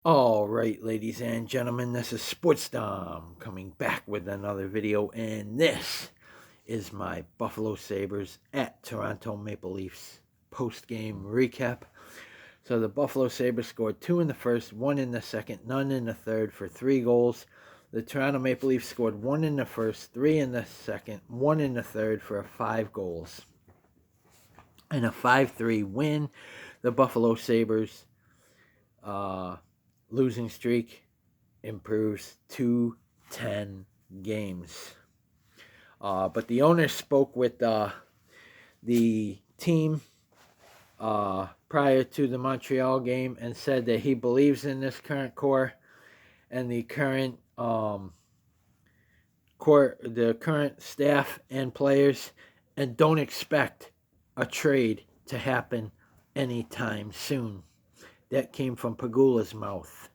All right, ladies and gentlemen, this is Sportsdom coming back with another video, and this is my Buffalo Sabres at Toronto Maple Leafs post-game recap. So the Buffalo Sabres scored 2 in the first, 1 in the second, none in the third for 3 goals. The Toronto Maple Leafs scored 1 in the first, 3 in the second, 1 in the third for 5 goals. In a 5-3 win, the Buffalo Sabres losing streak improves to 10 games. But the owner spoke with the team prior to the Montreal game and said that he believes in this current core and the current the current staff and players, and don't expect a trade to happen anytime soon. That came from Pagula's mouth.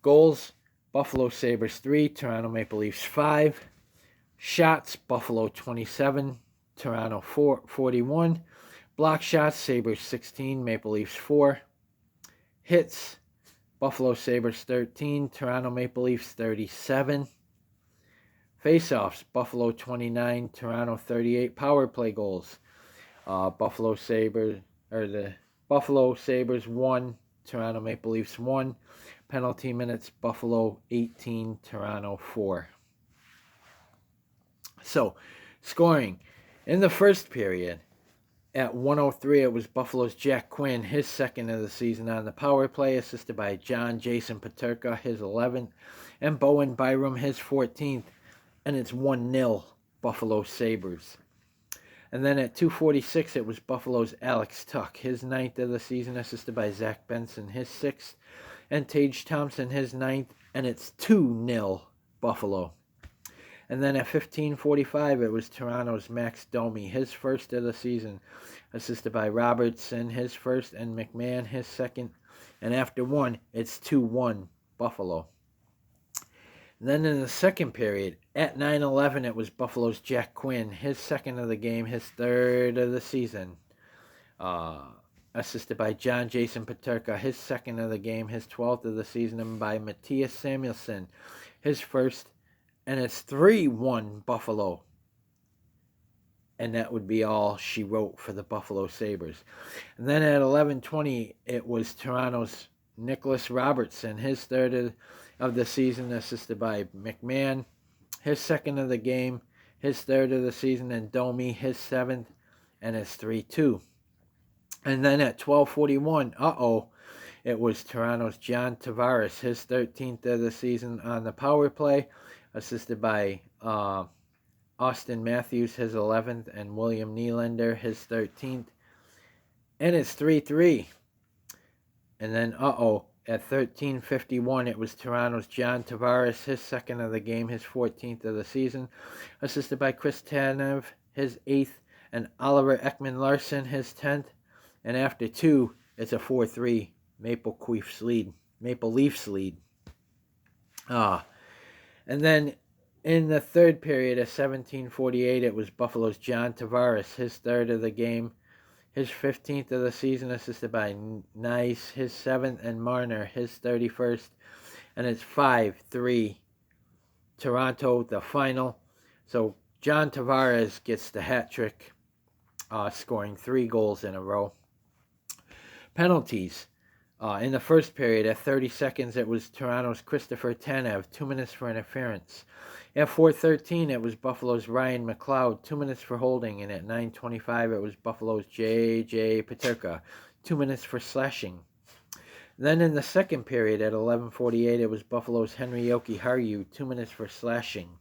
Goals, Buffalo Sabres 3, Toronto Maple Leafs 5. Shots, Buffalo 27, Toronto 41. Block shots, Sabres 16, Maple Leafs 4. Hits, Buffalo Sabres 13, Toronto Maple Leafs 37. Face-offs, Buffalo 29, Toronto 38. Power play goals, Buffalo Sabres, or the Buffalo Sabres 1, Toronto Maple Leafs 1. Penalty minutes, Buffalo 18, Toronto 4. So, scoring. In the first period, at 1:03, it was Buffalo's Jack Quinn, his second of the season on the power play, assisted by Jason Peterka, his 11th, and Bowen Byram, his 14th, and it's 1-0 Buffalo Sabres. And then at 2:46, it was Buffalo's Alex Tuch, his 9th of the season, assisted by Zach Benson, his 6th, and Tage Thompson, his 9th, and it's 2-0 Buffalo. And then at 15:45, it was Toronto's Max Domi, his first of the season, assisted by Robertson, his first, and McMahon, his second. And after one, it's 2-1 Buffalo. And then in the second period, at 9:11, it was Buffalo's Jack Quinn, his second of the game, his third of the season, assisted by Jason Peterka, his second of the game, his 12th of the season, and by Matthias Samuelsson, his first, and it's 3-1 Buffalo. And that would be all she wrote for the Buffalo Sabres. And then at 11:20, it was Toronto's Nicholas Robertson, his third of the season, assisted by McMahon, his second of the game, his third of the season, and Domi, his 7th, and it's 3-2. And then at 12:41, it was Toronto's John Tavares, his 13th of the season on the power play, assisted by Austin Matthews, his 11th, and William Nylander, his 13th. And it's 3-3. And then, at 13:51, it was Toronto's John Tavares, his second of the game, his 14th of the season, assisted by Chris Tanev, his 8th, and Oliver Ekman-Larsson, his 10th. And after 2, it's a 4-3 Maple Leafs lead. And then in the third period at 17:48, it was Buffalo's John Tavares, his third of the game, his 15th of the season, assisted by Nice, his 7th, and Marner, his 31st. And it's 5-3 Toronto, the final. So John Tavares gets the hat trick, scoring 3 goals in a row. Penalties. In the first period, at 30 seconds, it was Toronto's Christopher Tanev, 2 minutes for interference. At 4:13, it was Buffalo's Ryan McLeod, 2 minutes for holding. And at 9:25, it was Buffalo's J.J. Peterka, 2 minutes for slashing. Then in the second period, at 11:48, it was Buffalo's Henry Jokiharju, 2 minutes for slashing.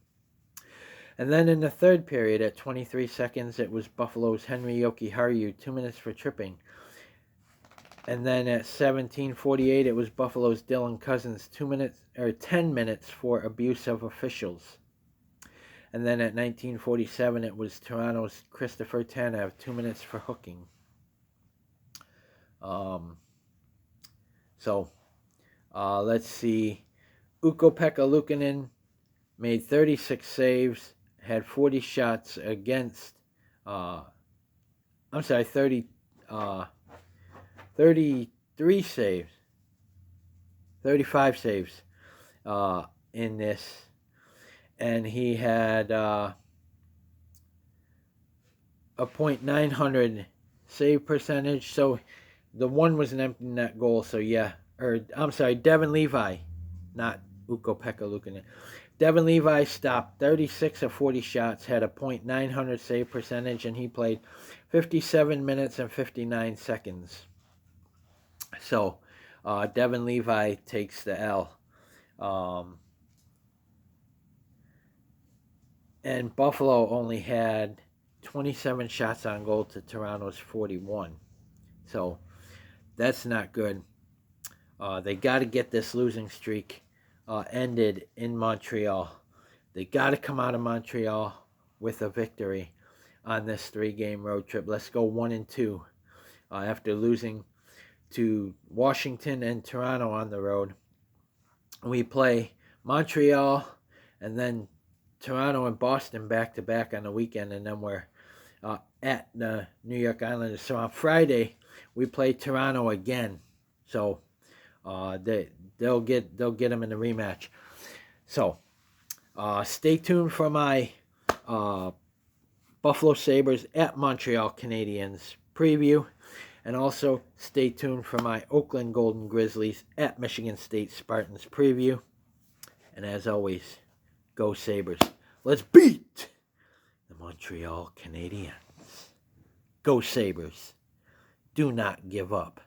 And then in the third period, at 23 seconds, it was Buffalo's Henry Jokiharju, 2 minutes for tripping. And then at 17:48, it was Buffalo's Dylan Cousins, 10 minutes for abuse of officials. And then at 19:47, it was Toronto's Christopher Tanev, 2 minutes for hooking. Let's see. Ukko-Pekka Luukkonen made 36 saves, had 40 shots against. 30. 33 saves, 35 saves in this. And he had a .900 save percentage. So the one was an empty net goal. So yeah, or I'm sorry, Devin Levi, not Ukko-Pekka Luukkonen. Devin Levi stopped 36 of 40 shots, had a .900 save percentage, and he played 57 minutes and 59 seconds. So Devin Levi takes the L. And Buffalo only had 27 shots on goal to Toronto's 41. So that's not good. They got to get this losing streak ended in Montreal. They got to come out of Montreal with a victory on this 3-game road trip. Let's go 1-2 after losing to Washington and Toronto on the road. We play Montreal and then Toronto and Boston back-to-back on the weekend, and then we're at the New York Islanders. So on Friday, we play Toronto again. So they'll get them in the rematch. So stay tuned for my Buffalo Sabres at Montreal Canadiens preview. And also stay tuned for my Oakland Golden Grizzlies at Michigan State Spartans preview. And as always, go Sabres. Let's beat the Montreal Canadiens. Go Sabres. Do not give up.